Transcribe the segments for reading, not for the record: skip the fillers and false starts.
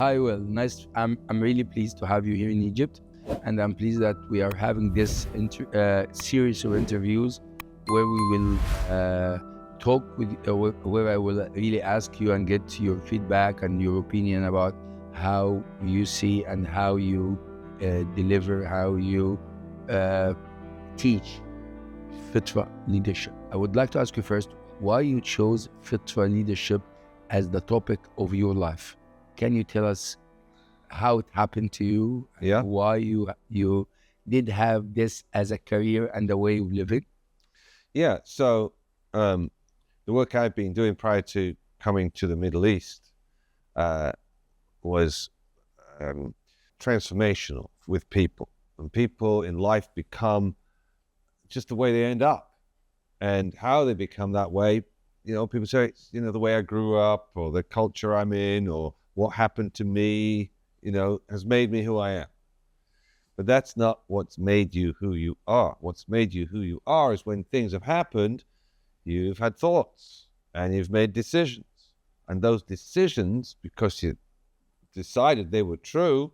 Hi, Will. Nice. I'm really pleased to have you here in Egypt, and I'm pleased that we are having this series of interviews where we will talk with, where I will really ask you and get your feedback and your opinion about how you see and how you deliver, how you teach Fitra leadership. I would like to ask you first why you chose Fitra leadership as the topic of your life. Can you tell us how it happened to you? Yeah. Why you did have this as a career and a way of living? Yeah. So the work I've been doing prior to coming to the Middle East was transformational with people. And people in life become just the way they end up. And how they become that way, people say, it's, the way I grew up or the culture I'm in or what happened to me, has made me who I am. But that's not what's made you who you are. What's made you who you are is when things have happened, you've had thoughts and you've made decisions. And those decisions, because you decided they were true,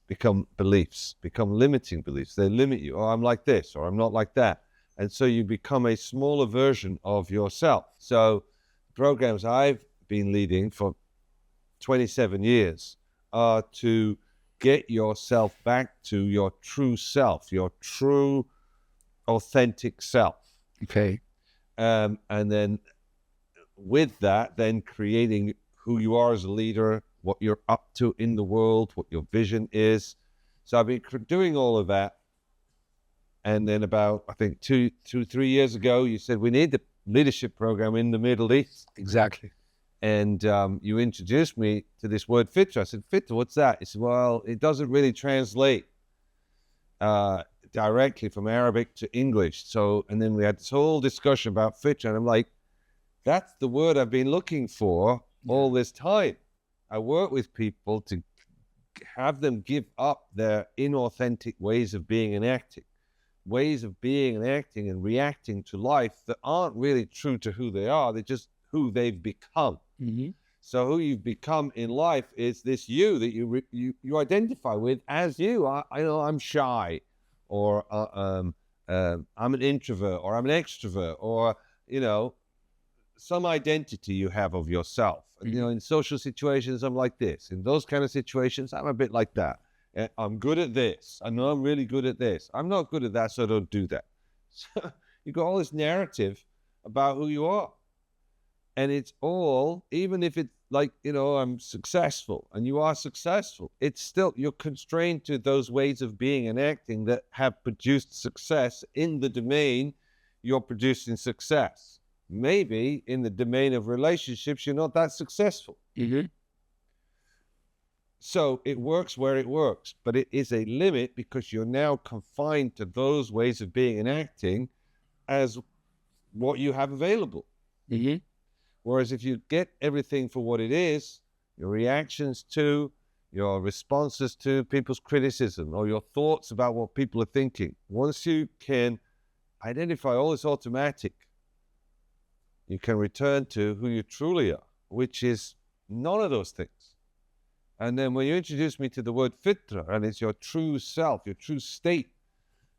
become beliefs, become limiting beliefs. They limit you. Oh, I'm like this, or I'm not like that. And so you become a smaller version of yourself. So programs I've been leading for 27 years are to get yourself back to your true self, your true authentic self. Okay. And then with that, then creating who you are as a leader, what you're up to in the world, what your vision is. So I've been doing all of that. And then about, I think, 3 years ago, you said we need the leadership program in the Middle East. Exactly. And you introduced me to this word Fitra. I said, Fitra, what's that? He said, well, it doesn't really translate directly from Arabic to English. So, and then we had this whole discussion about Fitra. And I'm like, that's the word I've been looking for all this time. I work with people to have them give up their inauthentic ways of being and acting. Ways of being and acting and reacting to life that aren't really true to who they are. They're just who they've become. Mm-hmm. So who you've become in life is this you that you identify with as you. I'm shy, or I'm an introvert, or I'm an extrovert, or some identity you have of yourself. Mm-hmm. In social situations, I'm like this. In those kind of situations, I'm a bit like that. I'm good at this. I know I'm really good at this. I'm not good at that, so I don't do that. So you got all this narrative about who you are. And it's all, even if it's like, I'm successful and you are successful, it's still, you're constrained to those ways of being and acting that have produced success in the domain you're producing success. Maybe in the domain of relationships, you're not that successful. Mm-hmm. So it works where it works, but it is a limit because you're now confined to those ways of being and acting as what you have available. Mm-hmm. Whereas if you get everything for what it is, your reactions to, your responses to people's criticism or your thoughts about what people are thinking, once you can identify all this automatic, you can return to who you truly are, which is none of those things. And then when you introduce me to the word fitra, and it's your true self, your true state,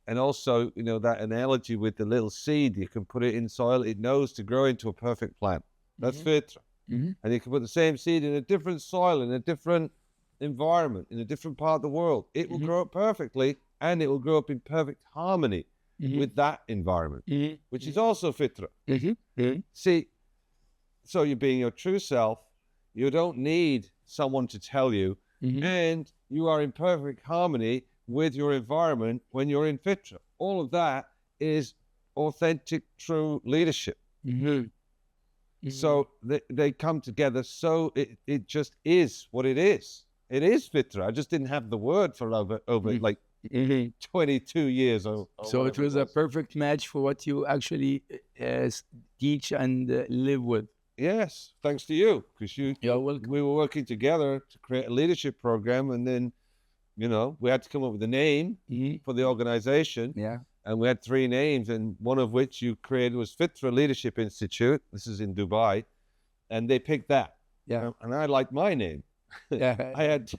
and also, that analogy with the little seed, you can put it in soil, it knows to grow into a perfect plant. That's fitra. Mm-hmm. And you can put the same seed in a different soil, in a different environment, in a different part of the world. It will grow up perfectly, and it will grow up in perfect harmony with that environment, which is also fitra. See, so you're being your true self. You don't need someone to tell you, and you are in perfect harmony with your environment when you're in fitra. All of that is authentic, true leadership. So they come together. So it just is what it is. It is fitra. I just didn't have the word for over 22 years. So it was a perfect match for what you actually teach and live with. Yes, thanks to you, because You're welcome. we were working together to create a leadership program, and then we had to come up with a name for the organization. Yeah. And we had 3 names, and one of which you created was Fitra Leadership Institute. This is in Dubai, and they picked that. Yeah. And I like my name. Yeah. I had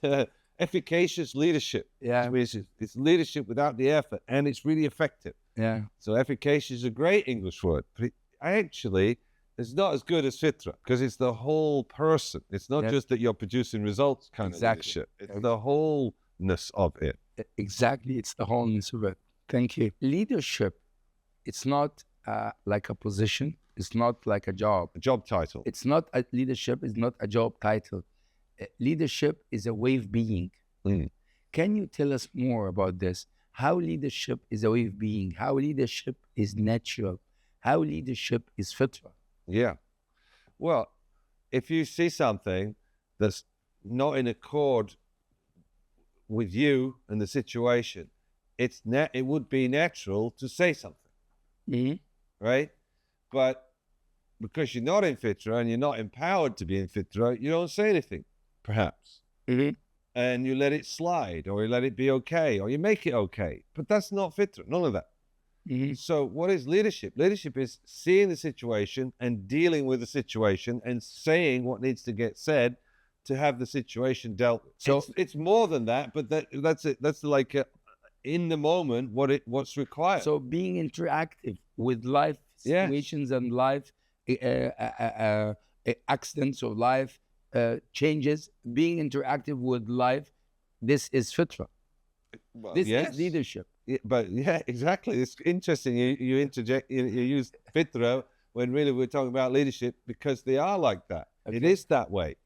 efficacious leadership. Yeah. It's leadership without the effort, and it's really effective. Yeah. So efficacious is a great English word, but it's not as good as fitra, because it's the whole person. It's not just that you're producing results kind of leadership. It's the wholeness of it. Exactly. It's the wholeness of it. Thank you. Leadership, it's not like a position. It's not like a job. A job title. It's not leadership is not a job title. Leadership is a way of being. Can you tell us more about this? How leadership is a way of being, how leadership is natural, how leadership is fitra. Yeah. Well, if you see something that's not in accord with you and the situation, it would be natural to say something, right? But because you're not in fitra and you're not empowered to be in fitra, you don't say anything, perhaps. And you let it slide, or you let it be okay, or you make it okay. But that's not fitra, none of that. So what is leadership? Leadership is seeing the situation and dealing with the situation and saying what needs to get said to have the situation dealt with. So it's more than that, but that's it. That's like in the moment what's required. So being interactive with life situations and life accidents or life changes, being interactive with life, this is fitra. Well, this is leadership. But yeah, exactly. It's interesting. You interject. You use fitra when really we're talking about leadership, because they are like that. Okay. It is that way.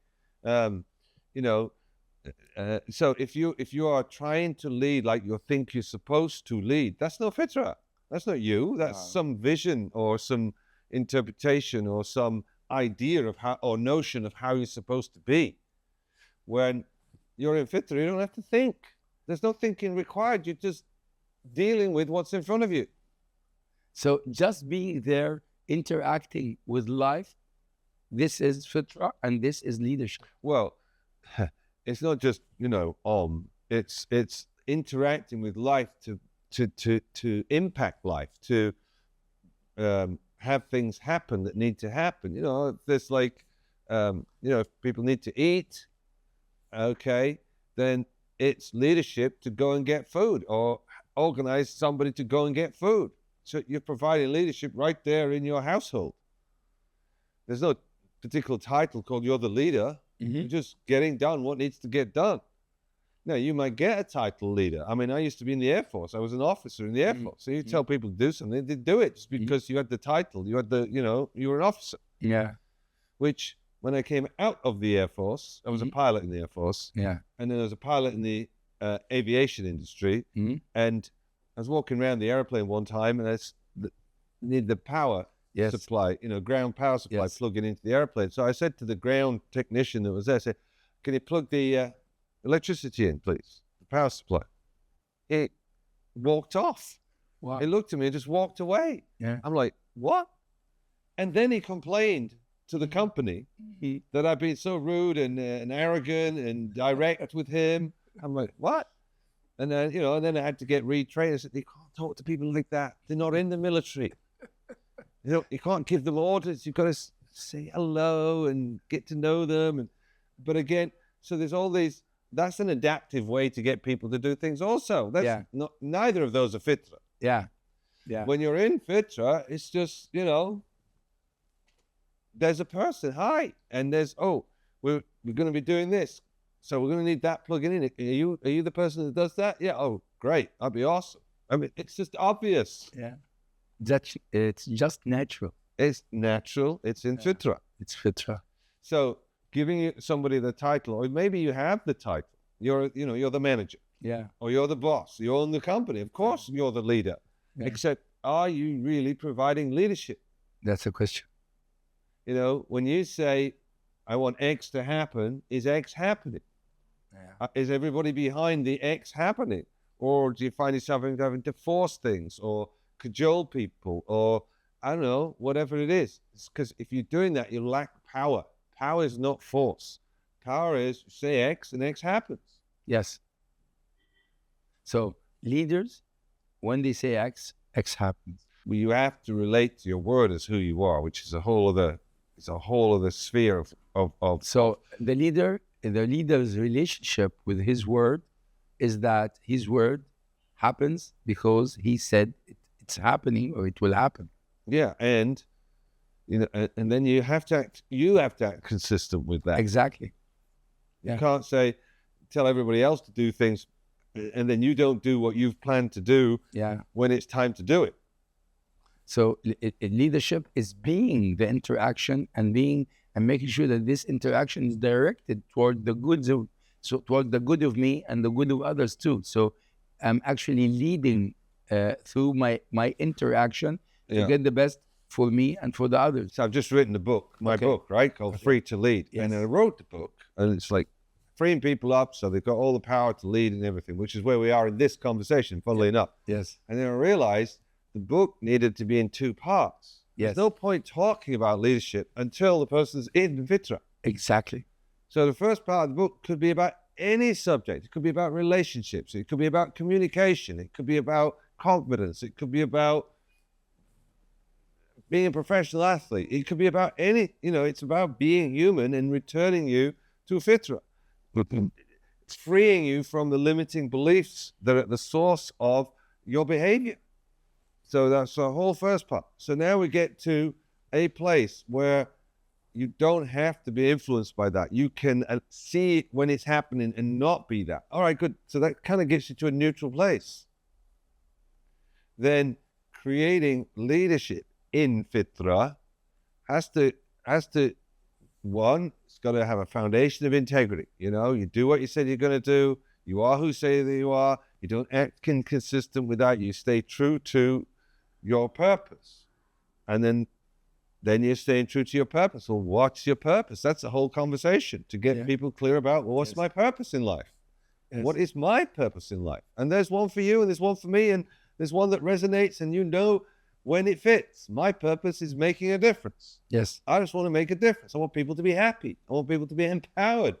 So if you are trying to lead like you think you're supposed to lead, that's not fitra. That's not you. That's some vision or some interpretation or some idea of how, or notion of how you're supposed to be. When you're in fitra, you don't have to think. There's no thinking required. You're just dealing with what's in front of you. So just being there, interacting with life, this is fitra and this is leadership. Well, it's not just, it's interacting with life to impact life, to have things happen that need to happen. If there's like, if people need to eat, okay, then it's leadership to go and get food, or organize somebody to go and get food. So you're providing leadership right there in your household. There's no particular title called you're the leader. You're just getting done what needs to get done. Now, you might get a title leader. I mean, I used to be in the Air Force. I was an officer in the Air Force. So you tell people to do something, they do it just because you had the title. You had you were an officer. Yeah. Which, when I came out of the Air Force, I was a pilot in the Air Force. Yeah. And then I was a pilot in the aviation industry. And I was walking around the airplane one time, and I needed the power supply, ground power supply plugging into the airplane. So I said to the ground technician that was there, I said, can you plug the electricity in, please? The power supply. He walked off. Wow. He looked at me and just walked away. Yeah. I'm like, what? And then he complained to the company that I've been so rude and arrogant and direct with him. I'm like, what? And then, and then I had to get retrained. I said, you can't talk to people like that. They're not in the military. You can't give them orders. You've got to say hello and get to know them. But again, so there's all these, that's an adaptive way to get people to do things also. That's not, neither of those are fitra. Yeah. Yeah. When you're in fitra, it's just, there's a person, hi, and there's, we're going to be doing this. So we're going to need that plugging in. Are you the person that does that? Yeah. Oh, great. That'd be awesome. I mean, it's just obvious. Yeah. It's just natural. It's natural. It's in fitra. It's fitra. So giving somebody the title, or maybe you have the title. You're the manager. Yeah. Or you're the boss. You own the company. Of course, you're the leader. Yeah. Except, are you really providing leadership? That's a question. When you say, I want X to happen, is X happening? Yeah. Is everybody behind the X happening? Or do you find yourself having to force things or cajole people, or I don't know, whatever it is? It's because if you're doing that, you lack power. Power is not force. Power is say X and X happens. Yes. So leaders, when they say X, X happens. Well, you have to relate to your word as who you are, which is a whole other sphere of. So the leader the leader's relationship with his word is that his word happens because he said it's happening or it will happen. Yeah, and and then you have to act consistent with that. Exactly. You can't tell everybody else to do things, and then you don't do what you've planned to do. Yeah. When it's time to do it. So leadership is being the interaction and making sure that this interaction is directed toward the toward the good of me and the good of others too. So I'm actually leading through my interaction to get the best for me and for the others. So I've just written a book, my book, right, called Free to Lead. Yes. And I wrote the book, and it's like freeing people up so they've got all the power to lead and everything, which is where we are in this conversation, funnily enough. Yes. And then I realized the book needed to be in 2 parts. Yes. There's no point talking about leadership until the person's in Fitra. Exactly. So the first part of the book could be about any subject. It could be about relationships. It could be about communication. It could be about confidence. It could be about being a professional athlete. It could be about it's about being human and returning you to Fitra. It's freeing you from the limiting beliefs that are at the source of your behavior. So that's the whole first part. So now we get to a place where you don't have to be influenced by that. You can see it when it's happening and not be that. All right, good. So that kind of gets you to a neutral place. Then creating leadership in Fitra has to one, it's got to have a foundation of integrity. You do what you said you're going to do. You are who you say that you are. You don't act inconsistent with that. You stay true to your purpose. And then you're staying true to your purpose. Well, what's your purpose? That's the whole conversation, to get people clear about, well, what's my purpose in life? Yes. What is my purpose in life? And there's one for you and there's one for me, and there's one that resonates, and when it fits. My purpose is making a difference. Yes. I just want to make a difference. I want people to be happy. I want people to be empowered,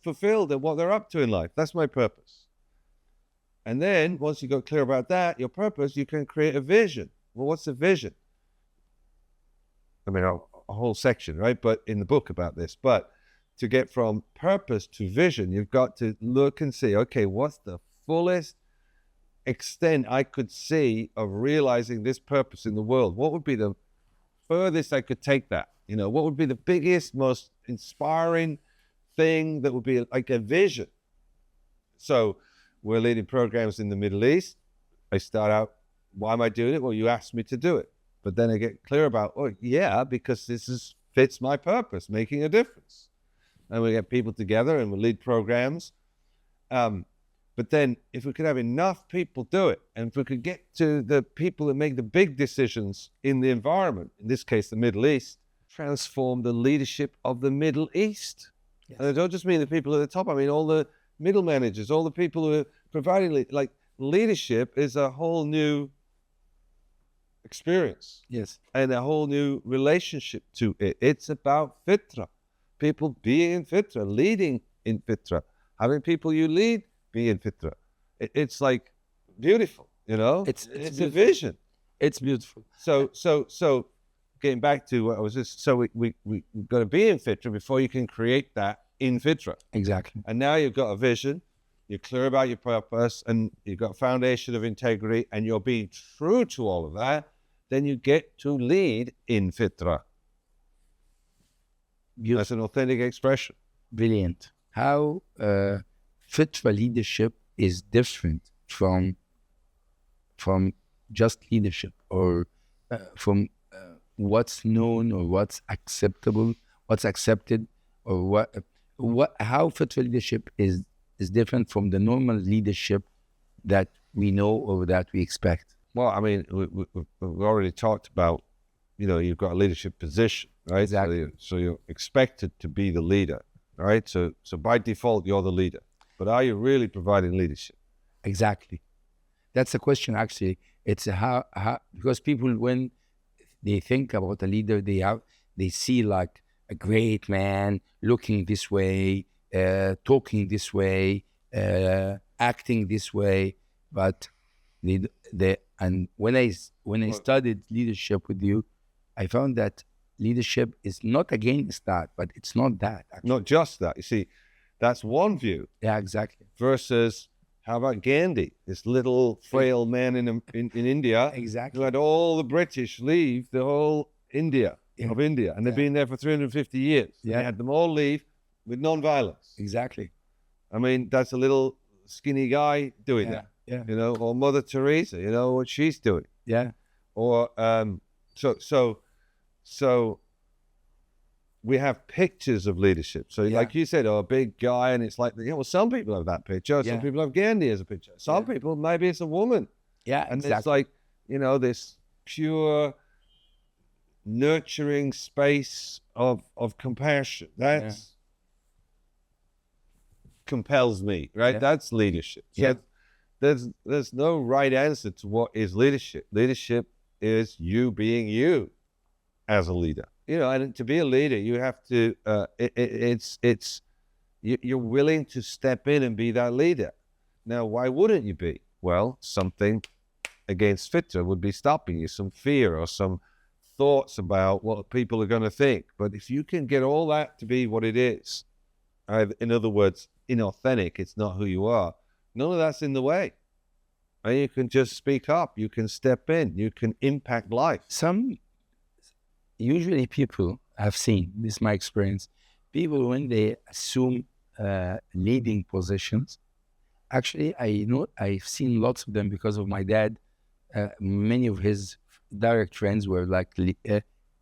fulfilled at what they're up to in life. That's my purpose. And then once you got clear about that, your purpose, you can create a vision. Well, what's the vision? I mean, a whole section, right? But in the book about this. But to get from purpose to vision, you've got to look and see, okay, what's the fullest extent I could see of realizing this purpose in the world? What would be the furthest I could take that? What would be the biggest, most inspiring thing that would be like a vision? So we're leading programs in the Middle East. I start out, why am I doing it? Well, you asked me to do it. But then I get clear about, because this fits my purpose, making a difference. And we get people together and we lead programs. But then if we could have enough people do it, and if we could get to the people that make the big decisions in the environment, in this case, the Middle East, transform the leadership of the Middle East. Yes. And I don't just mean the people at the top. I mean all the middle managers, all the people who are providing, leadership is a whole new experience. Yes. And a whole new relationship to it. It's about Fitra. People being in Fitra, leading in Fitra, having people you lead be in Fitra. It's like beautiful, It's a vision. It's beautiful. So getting back to what I was just, so we got to be in Fitra before you can create that in Fitra. Exactly. And now you've got a vision, you're clear about your purpose, and you've got a foundation of integrity, and you're being true to all of that, then you get to lead in Fitra. Beautiful. That's an authentic expression. Brilliant. How Fitra leadership is different from just leadership, or from what's known or what's acceptable, what's accepted, or how Fitra leadership is different from the normal leadership that we know or that we expect. Well, I mean, we've already talked about, you've got a leadership position, right? Exactly. So you're expected to be the leader, right? So by default, you're the leader. But are you really providing leadership? Exactly. That's the question, actually. It's how because people, when they think about a leader, they see like a great man looking this way, talking this way, acting this way. But and when I studied leadership with you, I found that leadership is not against that, but it's not that. Actually. Not just that. You see, that's one view. Yeah, exactly. Versus, how about Gandhi, this little frail man in India, Exactly. who had all the British leave the whole India of India, and they've been there for 350 years. Yeah. They had them all leave with non-violence. Exactly. I mean, that's a little skinny guy doing that. Yeah. You know, or Mother Teresa, you know what she's doing. Yeah. Or so we have pictures of leadership. So like you said, a big guy, and it's like, well, some people have that picture. Some people have Gandhi as a picture. Some people, maybe it's a woman. Yeah, and exactly. it's like, you know, this pure nurturing space of compassion. That's compels me, right? That's leadership. So there's no right answer to what is leadership. Leadership is you being you as a leader. You know, and to be a leader, you have to. You're willing to step in and be that leader. Now, why wouldn't you be? Well, something against fitra would be stopping you, some fear or some thoughts about what people are going to think. But if you can get all that to be what it is, in other words, inauthentic, it's not who you are, none of that's in the way. And you can just speak up, you can step in, you can impact life. Usually people, I've seen, this is my experience, people when they assume leading positions, actually I've seen lots of them because of my dad. Many of his direct friends were like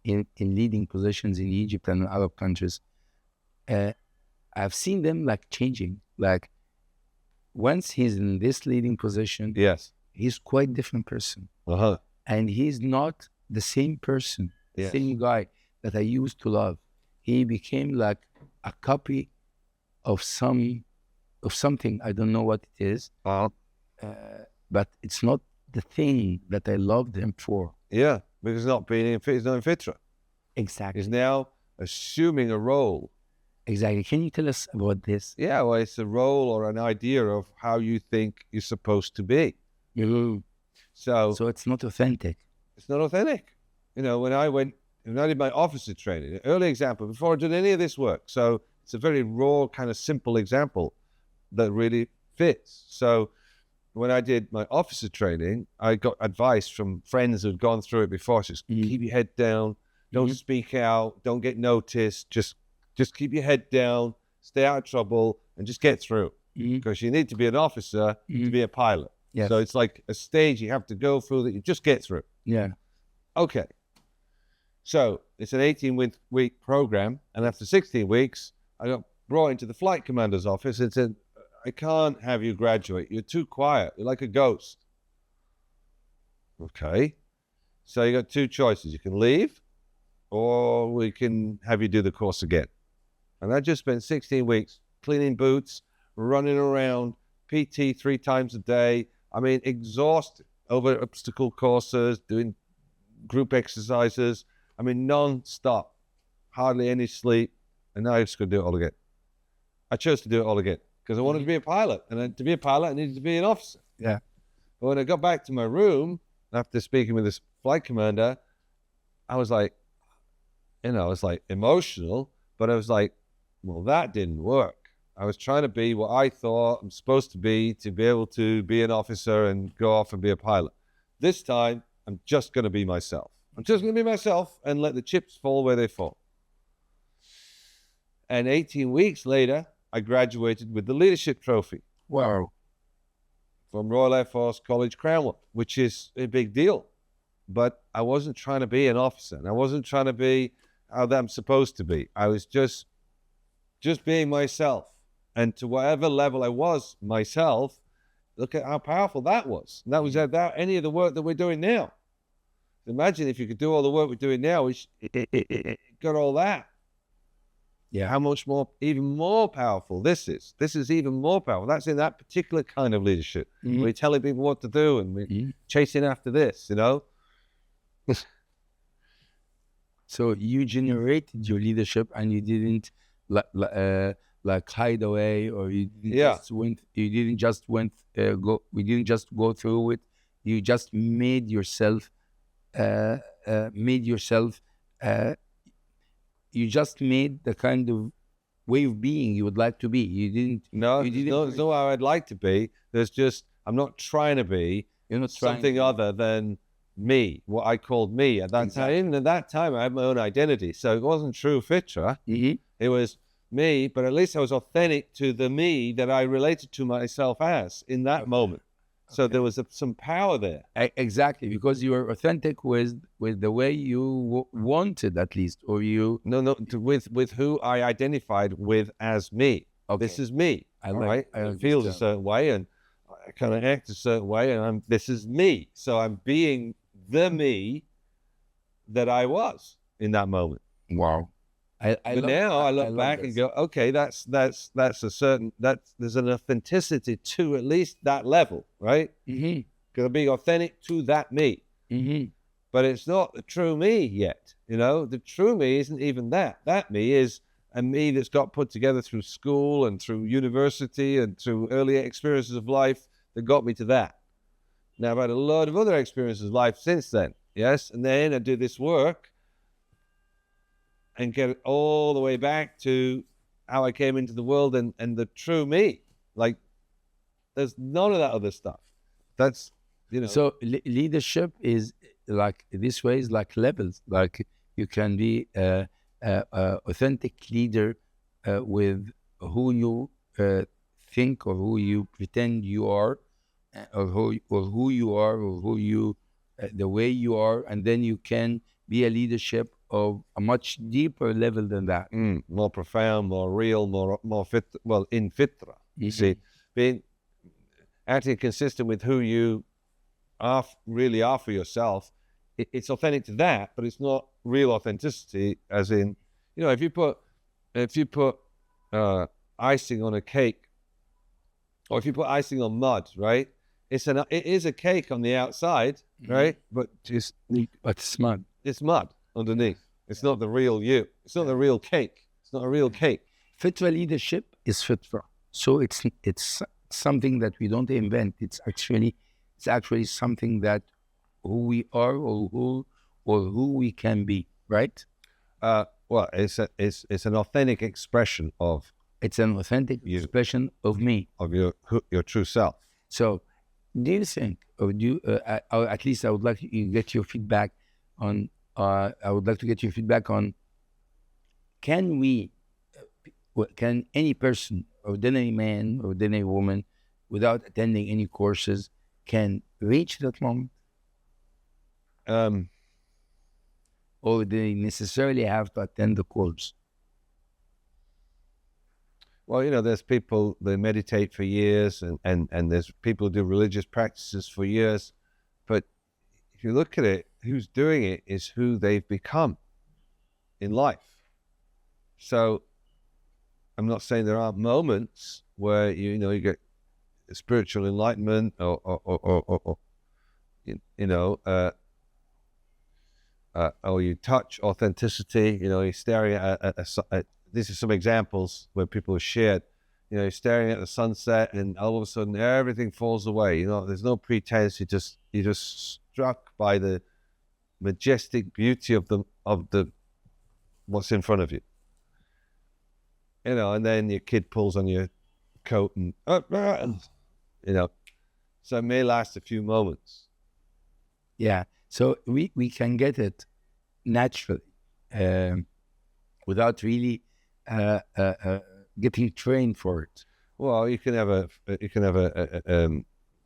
in leading positions in Egypt and Arab countries. I've seen them like changing. Like once he's in this leading position, he's quite different person. And he's not the same person, same guy that I used to love. He became like a copy of something. I don't know what it is. But it's not the thing that I loved him for. Yeah, because he's not in fitra. Exactly. He's now assuming a role. Exactly. Can you tell us about this? Yeah, well, it's a role or an idea of how you think you're supposed to be. So it's not authentic. It's not authentic. You know, when I did my officer training, an early example, before I did any of this work. So it's a very raw, kind of simple example that really fits. So when I did my officer training, I got advice from friends who'd gone through it before. Just keep your head down, don't speak out, don't get noticed, just keep your head down, stay out of trouble, and just get through. Because you need to be an officer to be a pilot. Yes. So it's like a stage you have to go through that you just get through. Yeah. Okay. So it's an 18-week program, and after 16 weeks, I got brought into the flight commander's office and said, I can't have you graduate. You're too quiet. You're like a ghost. Okay. So you got two choices. You can leave, or we can have you do the course again. And I just spent 16 weeks cleaning boots, running around, PT 3 times a day. I mean, exhausted over obstacle courses, doing group exercises. I mean, non-stop, hardly any sleep. And now I just going to do it all again. I chose to do it all again because I wanted to be a pilot. And then to be a pilot, I needed to be an officer. Yeah. But when I got back to my room, after speaking with this flight commander, I was like, I was like emotional, but I was like, well, that didn't work. I was trying to be what I thought I'm supposed to be able to be an officer and go off and be a pilot. This time, I'm just going to be myself. I'm just going to be myself and let the chips fall where they fall. And 18 weeks later, I graduated with the leadership trophy. Wow. From Royal Air Force College Cranwell, which is a big deal. But I wasn't trying to be an officer, and I wasn't trying to be how I'm supposed to be. I was just being myself. And to whatever level I was myself, look at how powerful that was. And that was without any of the work that we're doing now. Imagine if you could do all the work we're doing now, it got all that. Yeah. How much more, even more powerful this is. This is even more powerful. That's in that particular kind of leadership. We're telling people what to do and we're chasing after this, So you generated your leadership and you didn't like hide away, or you didn't just go through it. You just made yourself you just made the kind of way of being you would like to be. You didn't. No, you didn't. there's no how I'd like to be. There's just, I'm not trying to be You're not trying something to- other than me, what I called me at that Exactly. time. Even at that time, I had my own identity. So it wasn't true fitra. Mhm. It was me, but at least I was authentic to the me that I related to myself as in that Okay. moment. So Okay. there was some power there. Exactly, because you were authentic with the way you wanted, at least, or you. With who I identified with as me. Okay. This is me. I all like- right? I It feels a understand. certain way, and I kind of act a certain way, and this is me. So I'm being the me that I was in that moment. Wow. But now I look back and go, okay, that's a certain, there's an authenticity to at least that level, right? Mm-hmm. Gonna be authentic to that me. Mm-hmm. But it's not the true me yet. The true me isn't even that. That me is a me that's got put together through school and through university and through early experiences of life that got me to that. Now I've had a lot of other experiences of life since then, yes? And then I do this work and get it all the way back to how I came into the world and the true me. Like, there's none of that other stuff. That's, So leadership is like this way, is like levels. Like you can be a authentic leader with who you think or who you pretend you are, or who you are, or who you the way you are, and then you can be a leadership of a much deeper level than that. more profound, more real, more fit. Well, in fitra, you see, being acting consistent with who you really are for yourself. It's authentic to that, but it's not real authenticity. As in, if you put icing on a cake, or if you put icing on mud, right? It is a cake on the outside, right? But It's mud. it's mud underneath. It's not the real you. It's not the real cake. It's not a real cake. Fitra leadership is fitra. So it's something that we don't invent. It's actually something that who we are, or who we can be, right? Well, it's an authentic expression of It's an authentic expression of me, of your true self. So, do you think, or do you, or at least I would like to get your feedback on. I would like to get your feedback on. Can any person, or then any man, or then a woman, without attending any courses, can reach that moment? Or they necessarily have to attend the course? Well, there's people that meditate for years, and there's people who do religious practices for years. But if you look at it, who's doing it is who they've become in life. So I'm not saying there aren't moments where you get spiritual enlightenment, or you touch authenticity. You're staring at these are some examples where people have shared. You're staring at the sunset, and all of a sudden everything falls away. There's no pretense. You're just struck by the majestic beauty of the what's in front of you. And then your kid pulls on your coat, and so it may last a few moments. Yeah. So we can get it naturally, without really getting trained for it. Well, you can have a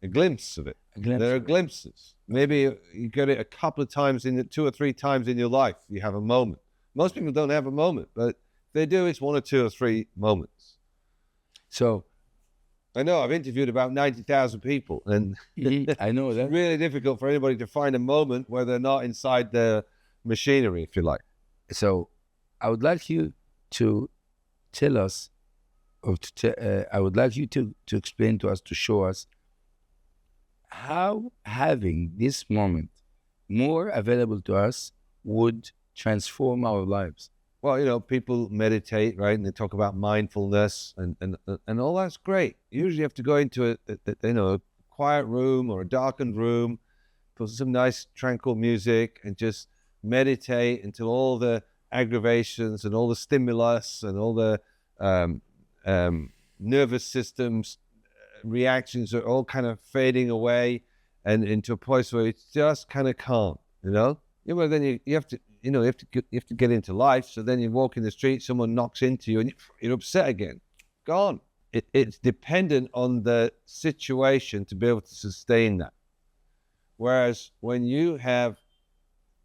glimpse of it. There are glimpses. Maybe you get it a couple of times 2 or 3 times in your life. You have a moment. Most people don't have a moment, but if they do, it's 1 or 2 or 3 moments. So I know I've interviewed about 90,000 people, and I know that. it's really difficult for anybody to find a moment where they're not inside the machinery, if you like. So I would like you to tell us, or I would like you to explain to us, to show us how having this moment more available to us would transform our lives. Well, people meditate, right? And they talk about mindfulness, and all that's great. Usually you have to go into a quiet room or a darkened room, put some nice tranquil music, and just meditate until all the aggravations and all the stimulus and all the nervous systems reactions are all kind of fading away and into a place where it's just kind of calm, Yeah, well, then you have to, you have to get into life. So then you walk in the street, someone knocks into you and you're upset again. Gone. It's dependent on the situation to be able to sustain that. Whereas when you have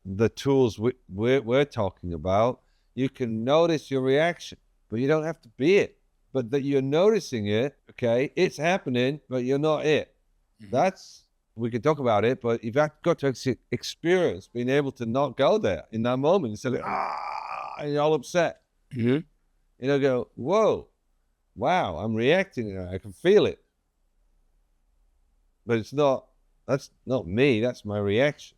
the tools we're talking about, you can notice your reaction, but you don't have to be it. But that you're noticing it, okay, it's happening, but you're not it. We can talk about it, but you've got to experience being able to not go there in that moment instead of, and you're all upset. Go, whoa, wow, I'm reacting, I can feel it. But that's not me, that's my reaction.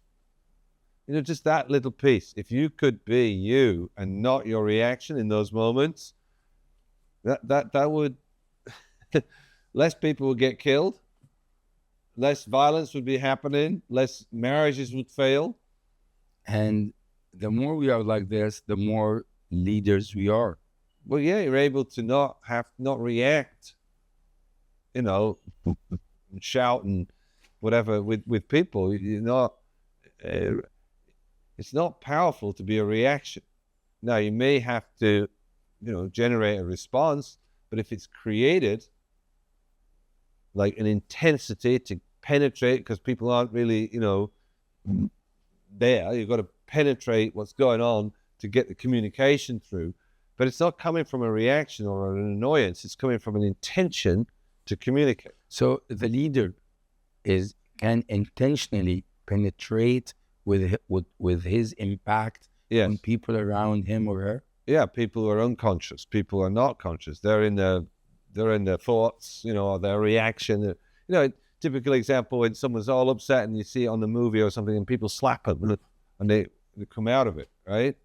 Just that little piece. If you could be you and not your reaction in those moments, that would, less people would get killed, less violence would be happening, less marriages would fail. And the more we are like this, the more leaders we are. Well, yeah, you're able to not react, shout and whatever with people. You're not, it's not powerful to be a reaction. Now, you may have to, generate a response, but if it's created like an intensity to penetrate, because people aren't really, there, you've got to penetrate what's going on to get the communication through. But it's not coming from a reaction or an annoyance. It's coming from an intention to communicate. So the leader can intentionally penetrate with his impact on people around him or her. Yeah, people who are unconscious. People are not conscious. They're in their thoughts, or their reaction. Typical example when someone's all upset and you see it on the movie or something, and people slap them and they come out of it, right?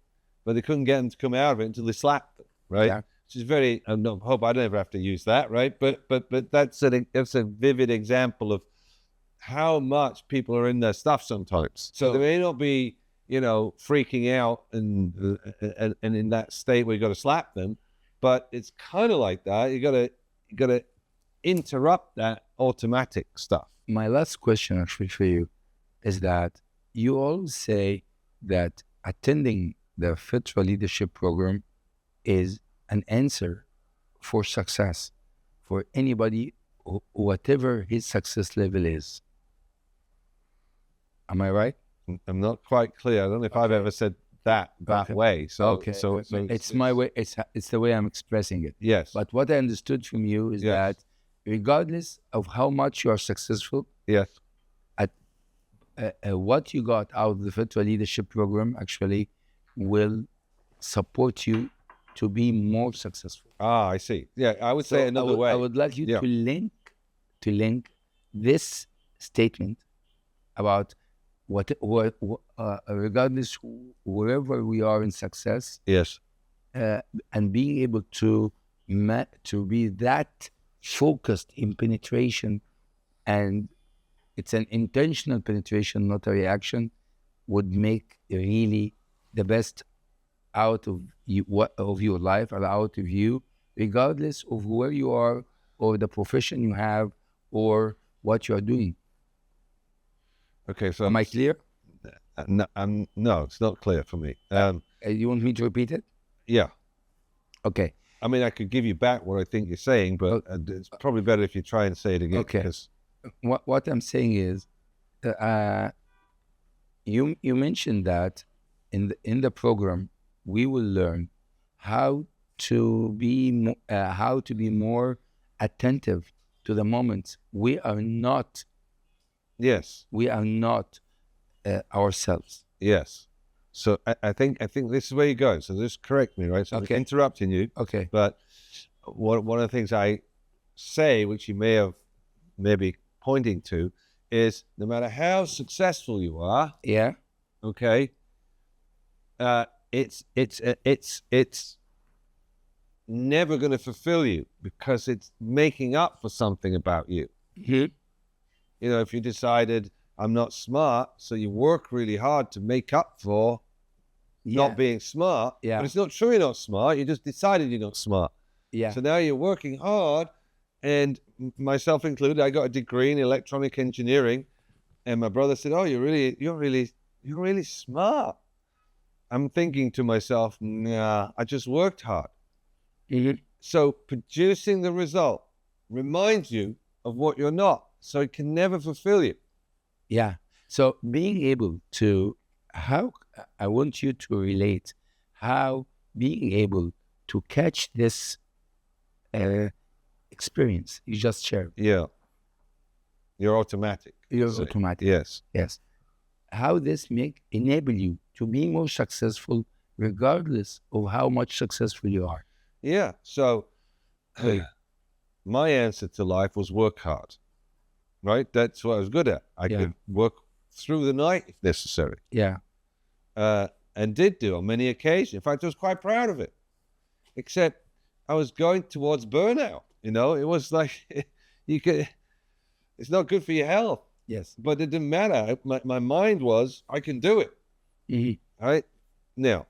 But they couldn't get them to come out of it until they slapped them, right? Yeah. Which is very, I hope I never have to use that, right? But that's a vivid example of how much people are in their stuff sometimes. So they may not be, freaking out and in that state where you got to slap them, but it's kind of like that. You got to interrupt that automatic stuff. My last question actually for you is that you always say that attending the Fitra Leadership Program is an answer for success for anybody, whatever his success level is. Am I right? I'm not quite clear. I don't know if I've ever said that way. So it's my way. It's the way I'm expressing it. Yes. But what I understood from you is that regardless of how much you are successful, yes, at what you got out of the Fitra Leadership Program actually will support you to be more successful. Ah, I see. Yeah, I would say another way. I would like you to link this statement about what regardless wherever we are in success, yes, and being able to be that focused in penetration, and it's an intentional penetration, not a reaction, would make really the best out of you, of your life, or out of you, regardless of where you are or the profession you have or what you are doing. Okay, so am I clear? No, it's not clear for me. You want me to repeat it? Yeah. Okay. I mean, I could give you back what I think you're saying, but it's probably better if you try and say it again. Okay. What I'm saying is, you mentioned that in the program we will learn how to be more attentive to the moments we are not. Yes. We are not ourselves. Yes. So I think this is where you're going. So just correct me, right? So I'm interrupting you. Okay. But one of the things I say, which you may have maybe pointing to, is no matter how successful you are, okay, it's never going to fulfill you because it's making up for something about you. Mm-hmm. If you decided I'm not smart, so you work really hard to make up for not being smart. Yeah. But it's not true you're not smart. You just decided you're not smart. Yeah. So now you're working hard, and myself included, I got a degree in electronic engineering, and my brother said, "Oh, you're really smart." I'm thinking to myself, "Nah, I just worked hard." Mhm. So producing the result reminds you of what you're not, so it can never fulfill you. Yeah. So being able to, how, I want you to relate how being able to catch this experience you just shared. Yeah. You're automatic. You're So, automatic. yes. Yes. How this enable you to be more successful regardless of how much successful you are. Yeah. So Hey. my answer to life was work hard, right? That's what I was good at. I Yeah. could work through the night if necessary, Yeah. and did do on many occasions. In fact, I was quite proud of it, except I was going towards burnout. You know, it was like, it's not good for your health, Yes. but it didn't matter. My mind was, I can do it. Mhm. Right? Now,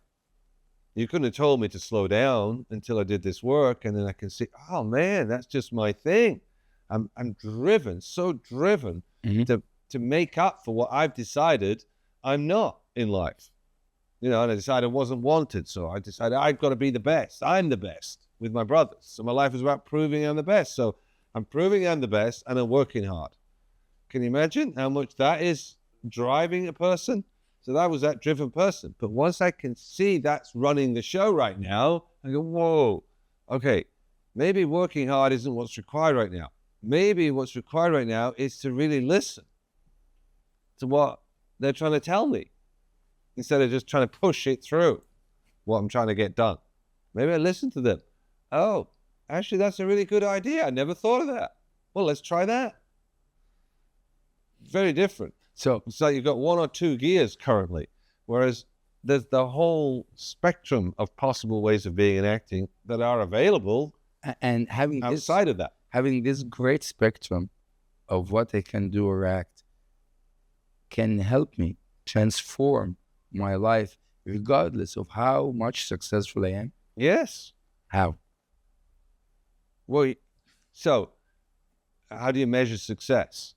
you couldn't have told me to slow down until I did this work, and then I can see, oh man, that's just my thing. I'm driven, so driven Mhm. to make up for what I've decided I'm not in life. You know, and I decided I wasn't wanted, so I decided I've got to be the best. I'm the best with my brothers. So my life is about proving I'm the best. So I'm proving I'm the best, and I'm working hard. Can you imagine how much that is driving a person? So that was that driven person. But once I can see that's running the show right now, I go, whoa, okay, maybe working hard isn't what's required right now. Maybe what's required right now is to really listen to what they're trying to tell me instead of just trying to push it through what I'm trying to get done. Maybe I listen to them. Oh, actually, that's a really good idea. I never thought of that. Well, let's try that. Very different. So It's like you've got one or two gears currently, whereas there's the whole spectrum of possible ways of being and acting that are available and having outside of that. having this great spectrum of what I can do or act can help me transform my life regardless of how much successful I am. Yes. How? Well, so how do you measure success?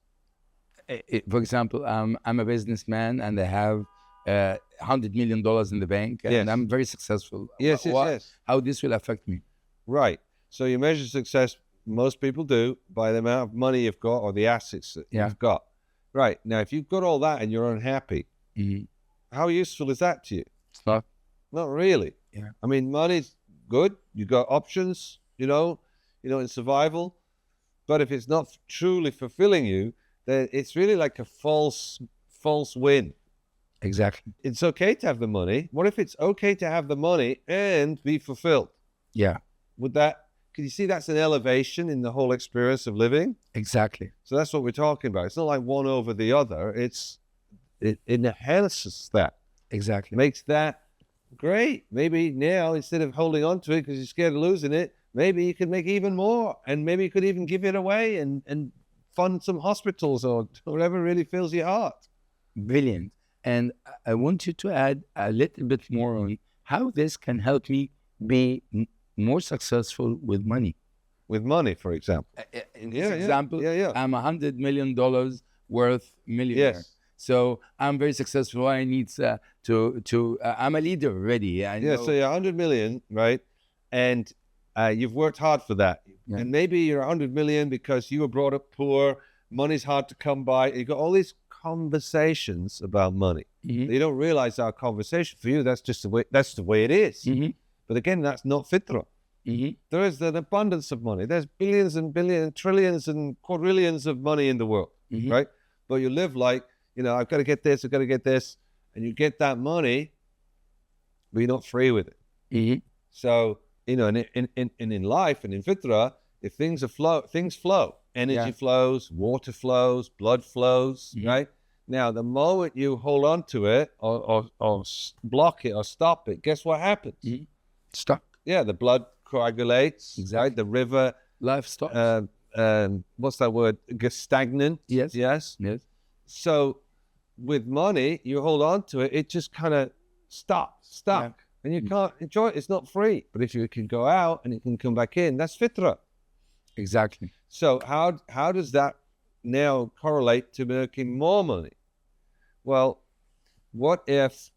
For example, I'm a businessman and I have $100 million in the bank, and Yes. I'm very successful. Yes, yes, yes. How this will affect me? Right. So you measure success, most people do, by the amount of money you've got or the assets that Yeah. you've got. Right. Now, if you've got all that and you're unhappy, how useful is that to you? It's not. Not really. Yeah. I mean, money's good. You've got options, you know, in survival. But if it's not truly fulfilling you, then it's really like a false win. Exactly. It's okay to have the money. What if it's okay to have the money and be fulfilled? Yeah. Can you see that's an elevation in the whole experience of living? Exactly. So that's what we're talking about. It's not like one over the other. It enhances that. Exactly. Makes that great. Maybe now, instead of holding on to it because you're scared of losing it, maybe you could make even more, and maybe you could even give it away and fund some hospitals or whatever really fills your heart. Brilliant. And I want you to add a little bit more on how this can help me be more successful with money. With money, for example. In this example, yeah. I'm $100 million worth millionaire. Yes. So I'm very successful. I need I'm a leader already. Yeah, so you're 100 million, right? And you've worked hard for that. Yeah. And maybe you're 100 million because you were brought up poor, money's hard to come by. You've got all these conversations about money. Mhm. You don't realize our conversation for you, that's the way it is. Mhm. But again, that's not fitra. Mhm. There is an abundance of money. There's billions and billions, trillions and quadrillions of money in the world, Mhm. right? But you live like, I've got to get this, I've got to get this. And you get that money, but you're not free with it. Mhm. So, and in life and in fitra, if things flow. Energy flows, water flows, blood flows, Mhm. right? Now, the moment you hold on to it or block it or stop it, guess what happens? Mhm. Stop. Yeah, the blood coagulates, Exactly. right? The river, Life stops. what's that word? Gets stagnant. Yes. Yes. Yes. So with money, you hold on to it, it just kind of stuck, and you can't enjoy it. It's not free. But if you can go out and it can come back in, that's fitra. Exactly. So how does that now correlate to making more money? Well, what if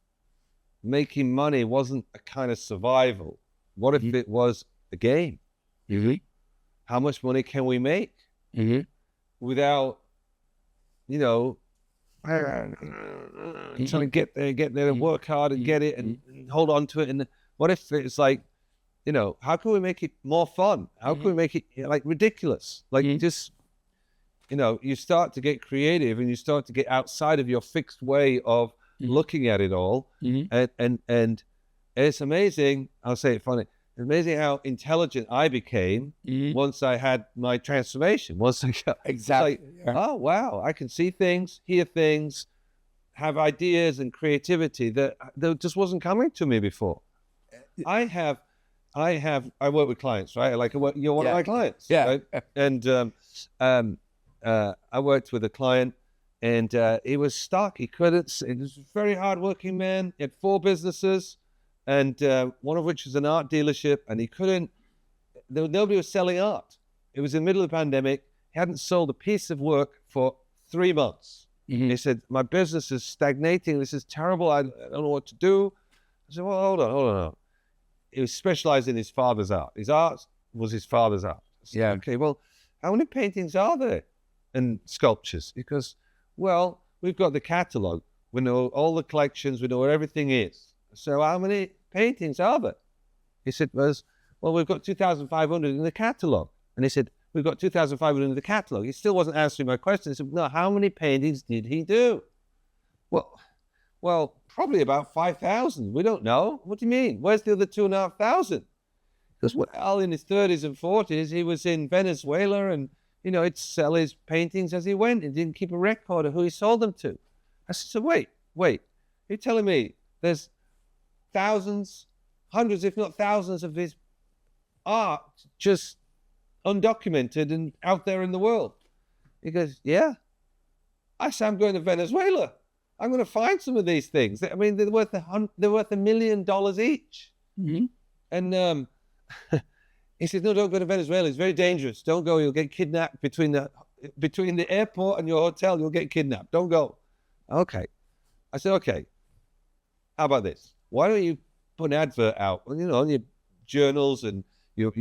making money wasn't a kind of survival? What if it was a game? How much money can we make without, trying to get there and work hard and get it and hold on to it? And what if it's like, how can we make it more fun? How can we make it like ridiculous? Like just, you start to get creative and you start to get outside of your fixed way of looking at it all. And it's amazing. I'll say it funny. It's amazing how intelligent I became once I had my transformation. Once I got Exactly. oh, wow, I can see things, hear things, have ideas and creativity that just wasn't coming to me before. I work with clients, right? Like you're one of my clients. Right? And I worked with a client and he was stuck. He was a very hardworking man. He had 4 businesses, and one of which was an art dealership, and nobody was selling art. It was in the middle of the pandemic. He hadn't sold a piece of work for 3 months. He said, my business is stagnating. This is terrible. I don't know what to do. I said, well, hold on. He was specialized in his father's art. His art was his father's art. I said, okay, well, how many paintings are there and sculptures? He goes, well, we've got the catalog. We know all the collections. We know where everything is. So how many paintings are there? He said, well, we've got 2,500 in the catalog. And he said, we've got 2,500 in the catalog. He still wasn't answering my question. He said, no, how many paintings did he do? Well, probably about 5,000. We don't know. What do you mean? Where's the other 2,500? Because well, in his 30s and 40s, he was in Venezuela and, he'd sell his paintings as he went. He didn't keep a record of who he sold them to. I said, so wait. You're telling me there's thousands, hundreds, if not thousands of his art just undocumented and out there in the world? He goes, yeah. I said, I'm going to Venezuela. I'm going to find some of these things. I mean, they're worth $1 million each. And he said, no, don't go to Venezuela. It's very dangerous. Don't go. You'll get kidnapped between the airport and your hotel. You'll get kidnapped. Don't go. Okay. I said, okay. How about this? Why don't you put an advert out, on your journals and your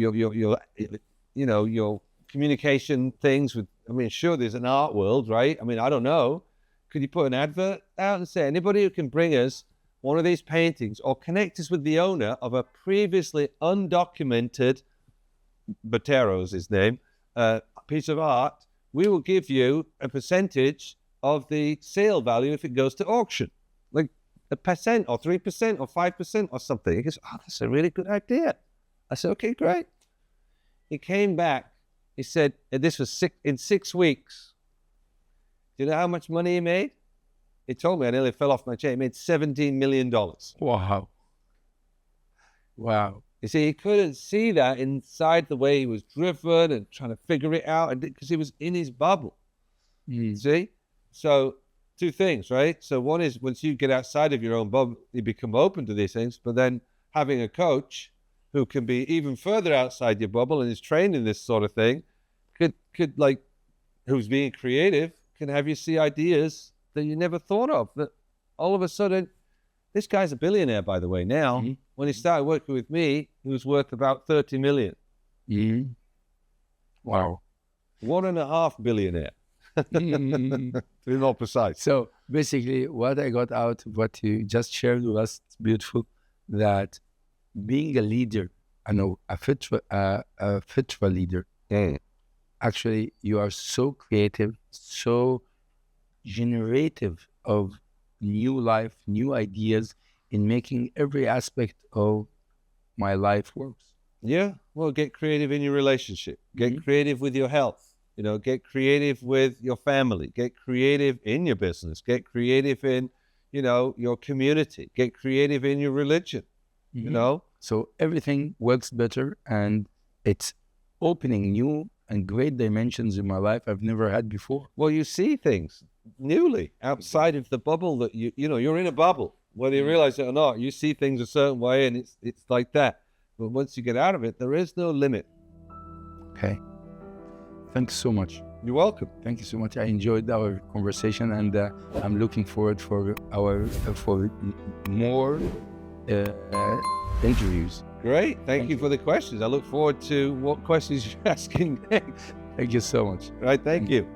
communication things with, sure, there's an art world, right? I don't know. Could you put an advert out and say, anybody who can bring us one of these paintings or connect us with the owner of a previously undocumented, Botero's his name, piece of art, we will give you a percentage of the sale value if it goes to auction, like 1% or 3% or 5% or something. He goes, oh, that's a really good idea. I said, okay, great. He came back. He said, and this was in 6 weeks. Do you know how much money he made? He told me, I nearly fell off my chair. He made $17 million. Wow. You see, he couldn't see that inside the way he was driven and trying to figure it out because he was in his bubble. See? So 2 things, right? So one is once you get outside of your own bubble, you become open to these things. But then having a coach who can be even further outside your bubble and is trained in this sort of thing could who's being creative, can have you see ideas that you never thought of. That all of a sudden, this guy's a billionaire, by the way, now. When he started working with me, he was worth about 30 million. Wow. 1.5 billionaire. To be more precise. So basically, what I got out of what you just shared with us, it's beautiful, that being a leader, a fitra leader, actually, you are so creative, so generative of new life, new ideas in making every aspect of my life works. Yeah, well, get creative in your relationship. Get creative with your health. Get creative with your family. Get creative in your business. Get creative in, your community. Get creative in your religion. So everything works better, and it's opening new and great dimensions in my life I've never had before. Well, you see things newly outside of the bubble that you're in a bubble. whether you realize it or not. You see things a certain way and it's like that. But once you get out of it, there is no limit. Okay. Thanks so much. You're welcome. Thank you so much. I enjoyed our conversation, and I'm looking forward for more interviews. Great. Thank you for the questions. I look forward to what questions you're asking next. Thank you so much. Right. Thank you.